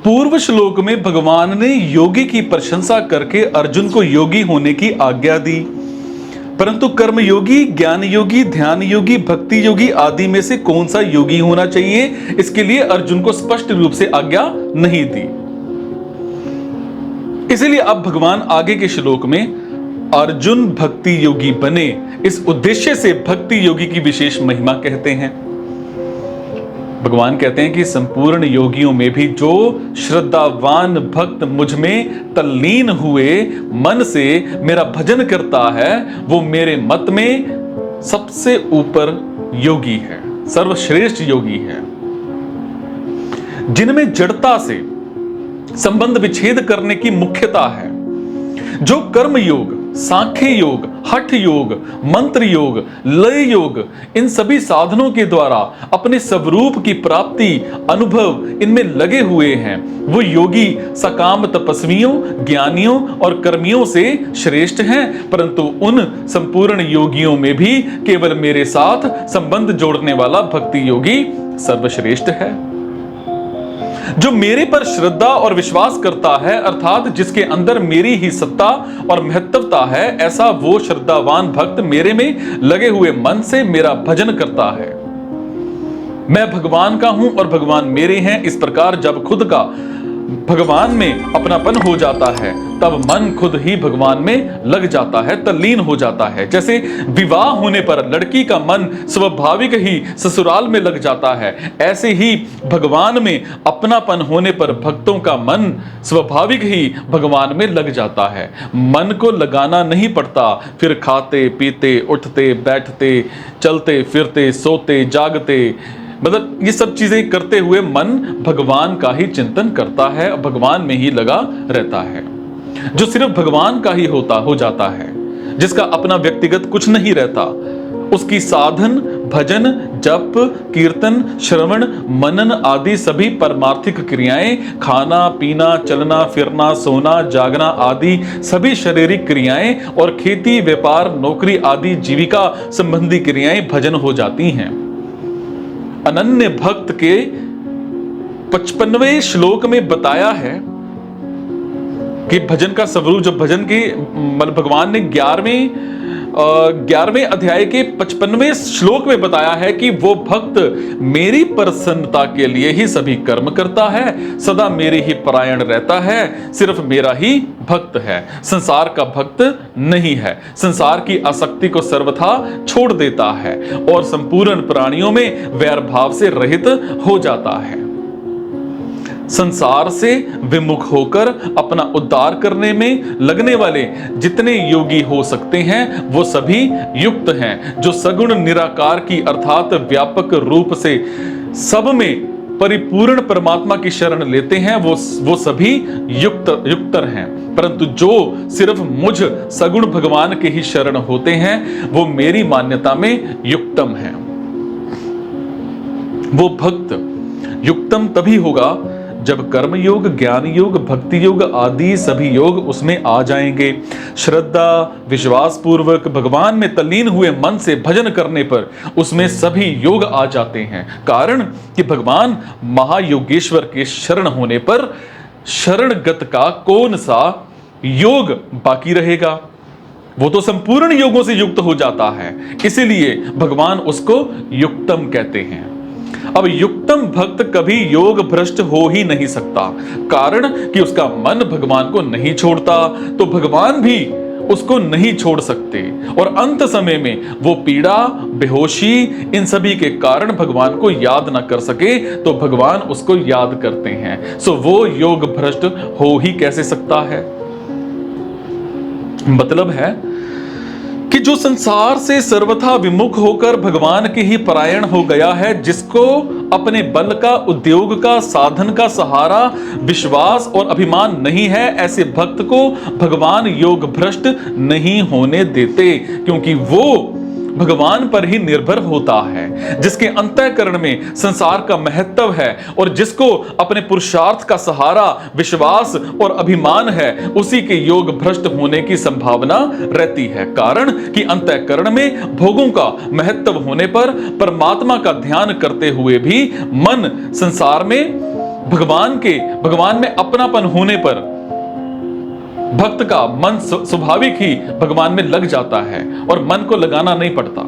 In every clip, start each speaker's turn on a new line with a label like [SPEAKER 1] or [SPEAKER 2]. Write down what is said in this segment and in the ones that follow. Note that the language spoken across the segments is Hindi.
[SPEAKER 1] पूर्व श्लोक में भगवान ने योगी की प्रशंसा करके अर्जुन को योगी होने की आज्ञा दी, परंतु कर्म योगी, ज्ञान योगी, ध्यान योगी, भक्ति योगी आदि में से कौन सा योगी होना चाहिए, इसके लिए अर्जुन को स्पष्ट रूप से आज्ञा नहीं दी। इसलिए अब भगवान आगे के श्लोक में अर्जुन भक्ति योगी बने, इस उद्देश्य से भक्ति योगी की विशेष महिमा कहते हैं। भगवान कहते हैं कि संपूर्ण योगियों में भी जो श्रद्धावान भक्त मुझ में तल्लीन हुए मन से मेरा भजन करता है, वो मेरे मत में सबसे ऊपर योगी है, सर्वश्रेष्ठ योगी है। जिनमें जड़ता से संबंध विच्छेद करने की मुख्यता है, जो कर्म योग, सांख्य योग, हठ योग, मंत्र योग, लय योग, इन सभी साधनों के द्वारा अपने स्वरूप की प्राप्ति, अनुभव इनमें लगे हुए हैं, वो योगी सकाम तपस्वियों, ज्ञानियों और कर्मियों से श्रेष्ठ हैं। परंतु उन संपूर्ण योगियों में भी केवल मेरे साथ संबंध जोड़ने वाला भक्ति योगी सर्वश्रेष्ठ है। जो मेरे पर श्रद्धा और विश्वास करता है, अर्थात जिसके अंदर मेरी ही सत्ता और महत्वता है, ऐसा वो श्रद्धावान भक्त मेरे में लगे हुए मन से मेरा भजन करता है। मैं भगवान का हूं और भगवान मेरे हैं, इस प्रकार जब खुद का भगवान में अपनापन हो जाता है, तब मन खुद ही भगवान में लग जाता है, तल्लीन हो जाता है। जैसे विवाह होने पर लड़की का मन स्वाभाविक ही ससुराल में लग जाता है, ऐसे ही भगवान में अपनापन होने पर भक्तों का मन स्वाभाविक ही भगवान में लग जाता है। मन को लगाना नहीं पड़ता, फिर खाते पीते, उठते बैठते, चलते फिरते, सोते जागते, मतलब ये सब चीजें करते हुए मन भगवान का ही चिंतन करता है, भगवान में ही लगा रहता है। जो सिर्फ भगवान का ही हो जाता है, जिसका अपना व्यक्तिगत कुछ नहीं रहता, उसकी साधन, भजन, जप, कीर्तन, श्रवण, मनन आदि सभी परमार्थिक क्रियाएं, खाना पीना, चलना फिरना, सोना जागना आदि सभी शारीरिक क्रियाएं और खेती व्यापार नौकरी आदि जीविका संबंधी क्रियाएं भजन हो जाती हैं। अनन्य भक्त के 55वें श्लोक में बताया है कि भजन का स्वरूप, जो भजन के भगवान ने 11वें अध्याय के 55वें श्लोक में बताया है कि वो भक्त मेरी प्रसन्नता के लिए ही सभी कर्म करता है, सदा मेरे ही परायण रहता है, सिर्फ मेरा ही भक्त है, संसार का भक्त नहीं है। संसार की आसक्ति को सर्वथा छोड़ देता है और संपूर्ण प्राणियों में वैर भाव से रहित हो जाता है। संसार से विमुख होकर अपना उद्धार करने में लगने वाले जितने योगी हो सकते हैं, वो सभी युक्त हैं। जो सगुण निराकार की अर्थात व्यापक रूप से सब में परिपूर्ण परमात्मा की शरण लेते हैं, वो सभी युक्तर हैं। परंतु जो सिर्फ मुझ सगुण भगवान के ही शरण होते हैं, वो मेरी मान्यता में युक्तम हैं। वो भक्त युक्तम तभी होगा जब कर्म योग, ज्ञान योग, भक्ति योग आदि सभी योग उसमें आ जाएंगे। श्रद्धा विश्वास पूर्वक भगवान में तल्लीन हुए मन से भजन करने पर उसमें सभी योग आ जाते हैं। कारण कि भगवान महायोगेश्वर के शरण होने पर शरणगत का कौन सा योग बाकी रहेगा? वो तो संपूर्ण योगों से युक्त हो जाता है, इसीलिए भगवान उसको युक्तम कहते हैं। अब युक्तम भक्त कभी योग भ्रष्ट हो ही नहीं सकता, कारण कि उसका मन भगवान को नहीं छोड़ता, तो भगवान भी उसको नहीं छोड़ सकते। और अंत समय में वो पीड़ा, बेहोशी इन सभी के कारण भगवान को याद ना कर सके, तो भगवान उसको याद करते हैं। सो वो योग भ्रष्ट हो ही कैसे सकता है? मतलब है कि जो संसार से सर्वथा विमुख होकर भगवान के ही परायण हो गया है, जिसको अपने बल का, उद्योग का, साधन का सहारा, विश्वास और अभिमान नहीं है, ऐसे भक्त को भगवान योग भ्रष्ट नहीं होने देते, क्योंकि वो भगवान पर ही निर्भर होता है। जिसके अंतःकरण में संसार का महत्व है और जिसको अपने पुरुषार्थ का सहारा, विश्वास और अभिमान है, उसी के योग भ्रष्ट होने की संभावना रहती है। कारण कि अंतःकरण में भोगों का महत्व होने पर परमात्मा का ध्यान करते हुए भी मन संसार में भगवान में अपनापन होने पर भक्त का मन स्वाभाविक ही भगवान में लग जाता है और मन को लगाना नहीं पड़ता।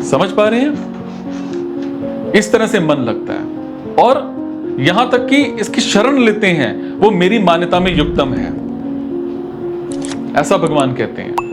[SPEAKER 1] समझ पा रहे हैं? इस तरह से मन लगता है और यहां तक कि इसकी शरण लेते हैं, वो मेरी मान्यता में युक्तम है, ऐसा भगवान कहते हैं।